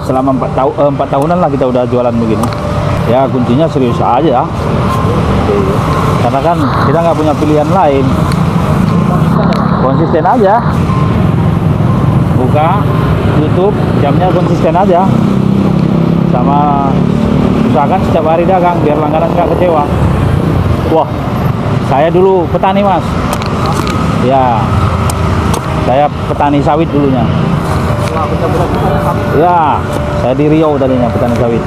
selama 4 tahunan lah kita udah jualan begini. Ya kuncinya serius aja. Karena kan kita nggak punya pilihan lain. Konsisten aja. Buka YouTube, jamnya konsisten aja. Sama usahakan setiap hari dagang biar langganan nggak kecewa. Wah, saya dulu petani mas. Ya, saya petani sawit dulunya. Ya, saya di Riau tadinya petani sawit.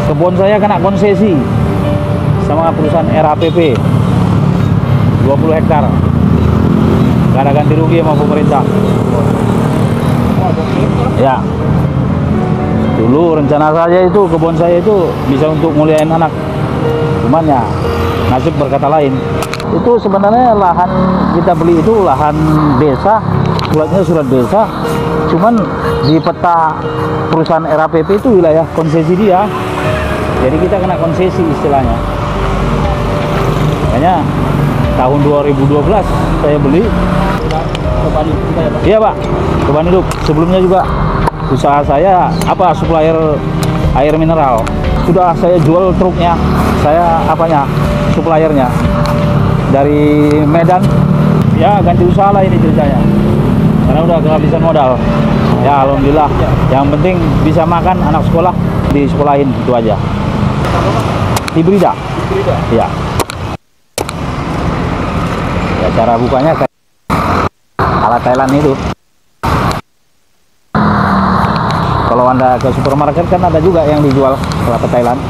Kebun saya kena konsesi sama perusahaan RAPP 20 hektar. Gak ada ganti rugi sama pemerintah. Ya, dulu rencana saya itu kebun saya itu bisa untuk muliain anak. Cuman ya nasib berkata lain. Itu sebenarnya lahan kita beli itu lahan desa, suratnya surat desa. Cuman di peta perusahaan RAPP itu wilayah konsesi dia. Jadi kita kena konsesi istilahnya. Makanya tahun 2012 saya beli. Iya Pak, beban hidup. Sebelumnya juga usaha saya supplier air mineral. Sudah saya jual truknya, saya suppliernya dari Medan. Ya ganti usaha lah ini ceritanya. Karena udah kehabisan modal. Ya alhamdulillah. Yang penting bisa makan anak sekolah disekolahin itu aja. Hibrida. Ya. Ya cara bukanya kayak ala Thailand itu. Kalau Anda ke supermarket kan ada juga yang dijual kelapa Thailand.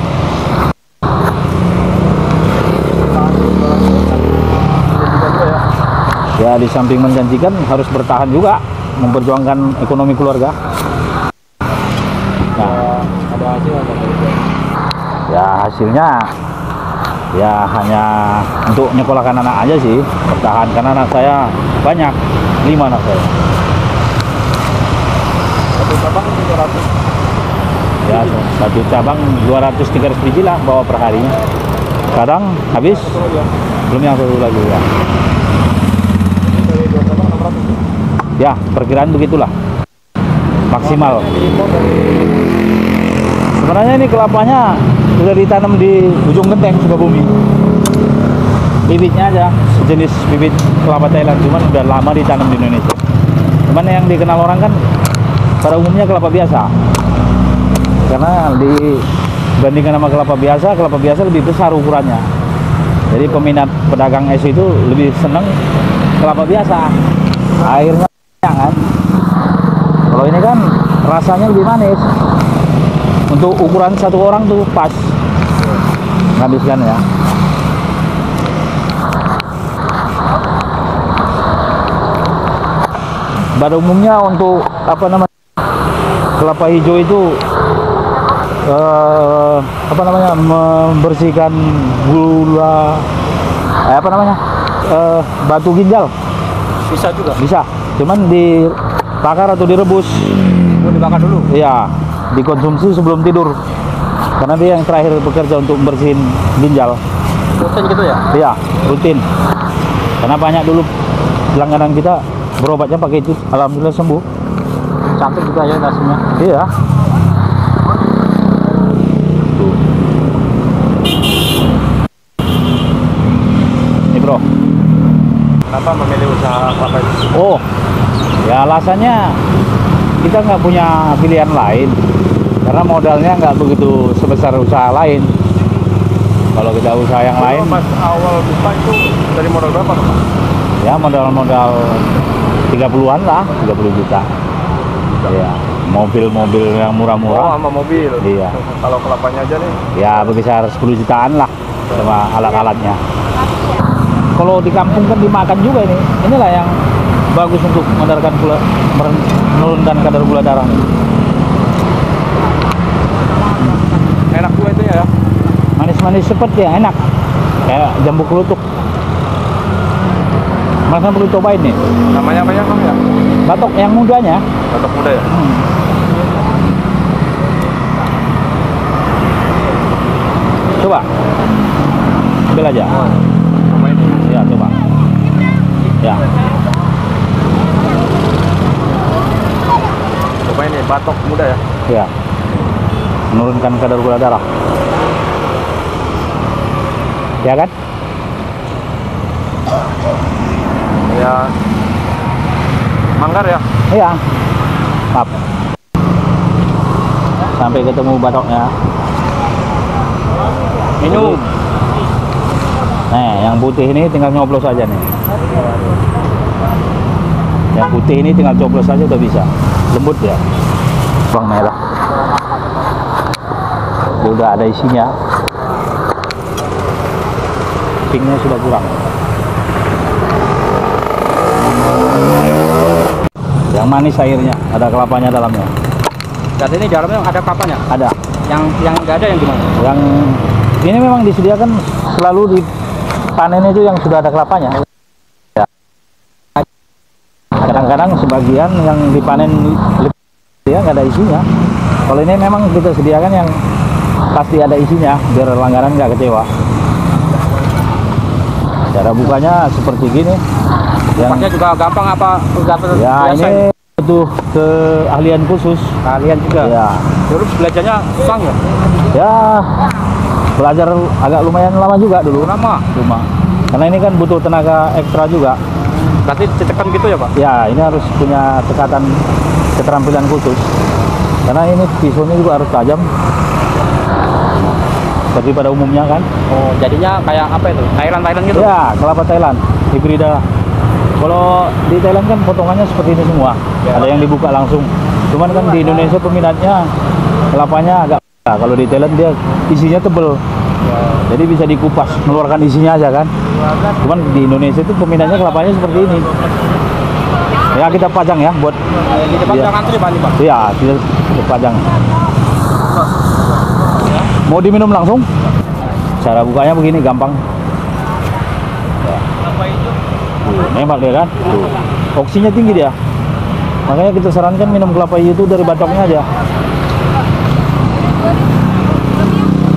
Ya di samping menjanjikan harus bertahan juga memperjuangkan ekonomi keluarga. Nah, ada hasil apa? Ya hasilnya ya hanya untuk nyekolahkan anak aja sih, bertahan karena anak saya banyak, 5 anak saya. Satu cabang 200. Ya satu cabang 200-300 biji lah bawa per harinya. Kadang habis, belum yang satu lagi ya. Ya, perkiraan begitulah. Maksimal. Sebenarnya ini kelapanya sudah ditanam di ujung genteng Sukabumi. Bibitnya aja sejenis bibit kelapa Thailand, cuman udah lama ditanam di Indonesia. Cuman yang dikenal orang kan pada umumnya kelapa biasa. Karena dibandingkan sama kelapa biasa lebih besar ukurannya. Jadi peminat pedagang es itu lebih seneng kelapa biasa. Airnya kan. Kalau ini kan rasanya lebih manis. Untuk ukuran satu orang tuh pas. Habiskan ya. Pada umumnya untuk kelapa hijau itu membersihkan gula batu ginjal. Bisa juga. Bisa. Cuman dibakar atau direbus. Oh, dibakar dulu. Iya, dikonsumsi sebelum tidur. Karena dia yang terakhir bekerja untuk membersihin ginjal. Rutin gitu ya? Iya, rutin. Karena banyak dulu langganan kita berobatnya pakai itu, alhamdulillah sembuh. Cantik juga ya nasinya. Iya. Tuh. Ini bro. Kenapa memilih usaha kelapa itu? Oh, ya alasannya kita nggak punya pilihan lain. Karena modalnya nggak begitu sebesar usaha lain. Kalau kita usaha yang lain. Pas awal buka itu dari modal berapa Pak? Ya modal 30-an lah, 30 juta. Ya, mobil-mobil yang murah-murah. Oh, sama mobil. Iya. Kalau kelapanya aja nih? Ya berkisar 10 jutaan lah sama alat-alatnya. Kalau di kampung kan dimakan juga ini. Inilah yang bagus untuk menurunkan kadar gula darah. Enak juga itu ya. Manis-manis seperti ya, enak. Kayak jambu kelutuk. Mas kan perlu cobain nih. Namanya apa ya Bang ya? Batok yang mudanya. Batok muda ya? Coba. Ambil aja. Cobain. Ya, coba. Ya. Cobain nih, batok muda ya? Ya. menurunkan kadar gula darah. Ya kan? Ya, manggar ya. Iya. Maaf. Sampai ketemu batoknya. Minum. Nah, yang putih ini tinggal nyoblos aja nih. Yang putih ini tinggal coblos aja udah bisa. Lembut ya. Bawang merah. Dia udah ada isinya. Pinknya sudah kurang. Yang manis airnya, ada kelapanya dalamnya. Dan ini dalamnya ada kelapanya? Ada. Yang nggak ada yang gimana? Yang ini memang disediakan selalu di panen itu yang sudah ada kelapanya. Ya. Kadang-kadang sebagian yang dipanen ya nggak ada isinya. Kalau ini memang kita sediakan yang pasti ada isinya biar langganan nggak kecewa. Cara bukanya seperti gini. Bukanya juga gampang apa? Ya biasa? Ini butuh keahlian khusus. Keahlian juga. Ya. Terus belajarnya susah ya? Ya belajar agak lumayan lama juga dulu. Lama? Cuma karena ini kan butuh tenaga ekstra juga. Berarti cetekan gitu ya Pak? Ya ini harus punya cekatan keterampilan khusus. Karena ini pisaunya juga harus tajam. Seperti pada umumnya kan. Oh jadinya kayak apa itu? Thailand gitu? Ya kelapa Thailand, hibrida. Kalau di Thailand kan potongannya seperti ini semua. Ya. Ada yang dibuka langsung. Cuman kan di Indonesia peminatnya kelapanya agak. Nah, kalau di Thailand dia isinya tebel. Ya. Jadi bisa dikupas, mengeluarkan isinya aja kan. Cuman di Indonesia itu peminatnya kelapanya seperti ini. Ya kita pajang ya buat. Di depan ya. Jangan antri Pak. Iya, kita pajang. Mau diminum langsung? Cara bukanya begini gampang. Nembak dia kan? Tuh. Oksinya tinggi dia. Makanya kita sarankan minum kelapa hijau itu dari batoknya aja.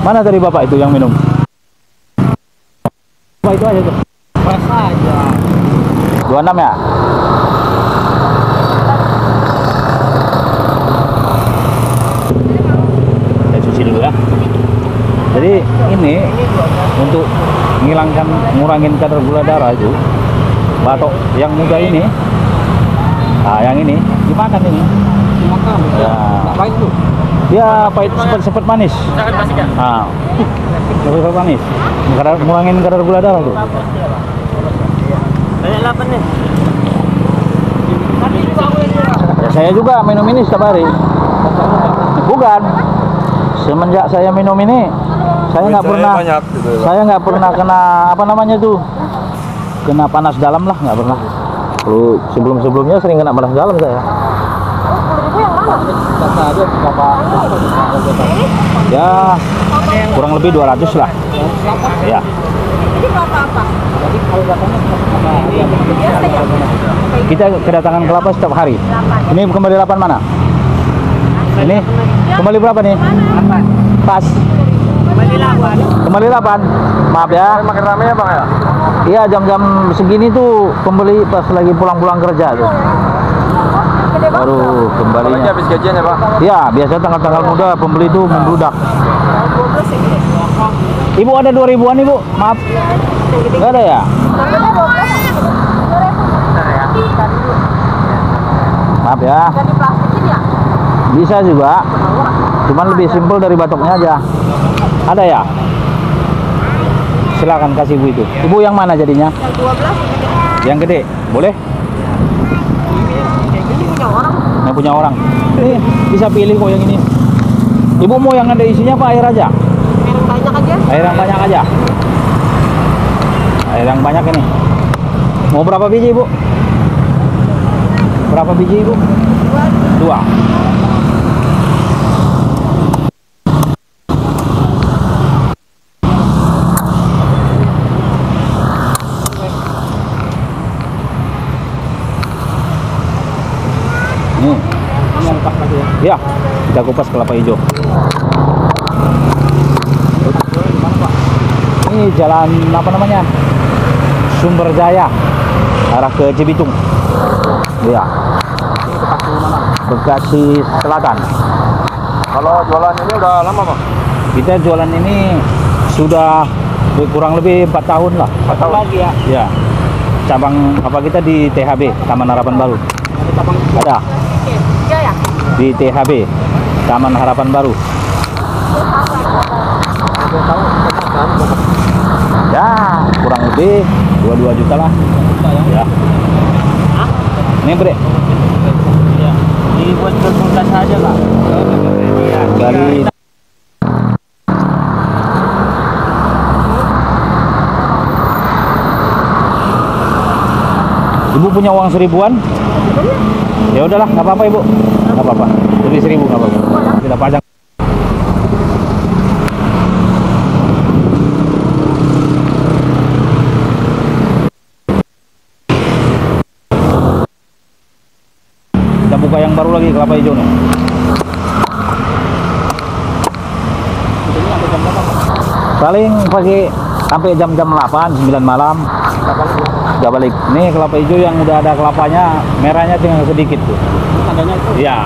Mana tadi Bapak itu yang minum? Bapak itu aja tuh. Pas aja. 26 ya? Saya cuci dulu ya. Jadi ini untuk ngurangin kadar gula darah itu batok yang muda ini. Nah, yang ini dimakan ini. Dimakan. Ya. Pahit tuh. Ya, pahit sepet manis. Nah, sepet manis. Ngurangin kadar gula darah tuh. Banyak lapan nih. Ya, saya juga minum ini setiap hari. Bukan. Semenjak saya minum ini, saya nggak pernah, saya nggak pernah kena apa namanya tuh, kena panas dalam lah, nggak pernah. Kalau sebelumnya sering kena panas dalam saya. Ya kurang lebih 200 lah. Ya. Kita kedatangan kelapa setiap hari. Ini kembali 8 mana? Ini kembali berapa nih? Pas. Kembali 8. Maaf ya. Makin rame ya Bang ya? Iya jam-jam segini tuh pembeli pas lagi pulang-pulang kerja tuh. Baru kembali. Habis gajian ya Pak? Iya biasa tanggal-tanggal muda pembeli tuh membludak. Ibu ada 2000-an Ibu? Maaf. Nggak ada ya? Maaf ya. Bisa juga. Cuman lebih simpel dari batoknya aja. Ada ya? Silakan kasih Ibu itu. Ibu yang mana jadinya? Yang 12. Yang gede. Boleh? Yang punya orang. Ini bisa pilih kok yang ini. Ibu mau yang ada isinya apa air aja? Air yang banyak aja. Air yang banyak aja. Air yang banyak ini. Mau berapa biji Ibu? Berapa biji Ibu? 2. Ya, kita kupas kelapa hijau. Ini jalan apa namanya? Sumber Jaya, arah ke Cibitung. Ya. Bekasi Selatan. Kalau jualan ini udah lama bang? Kita jualan ini sudah kurang lebih 4 tahun lah. 4 tahun Lagi ya. Ya. Cabang apa kita di THB, Taman Harapan Baru. Ada cabang Ada Iya ya. di THB, Taman Harapan Baru. 2 tahun. Ya, kurang lebih 22 juta lah. Ya. Ini bre. Ya. Dibuat ke kulkas aja lah. Dari Ibu punya uang 1000-an? Ya udahlah, nggak apa-apa Ibu. Nggak apa-apa. Lebih 1000 nggak apa-apa. Kita pajang. Kita buka yang baru lagi, kelapa hijau nih. Paling pagi sampai jam-jam 8, 9 malam. Nggak balik. Nih kelapa hijau yang udah ada kelapanya, merahnya tinggal sedikit tuh. Tandanya itu. Iya,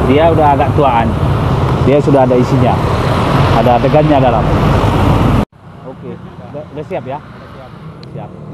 dia udah agak tuaan. Dia sudah ada isinya. Ada degannya dalam. Oke, udah siap ya? Siap.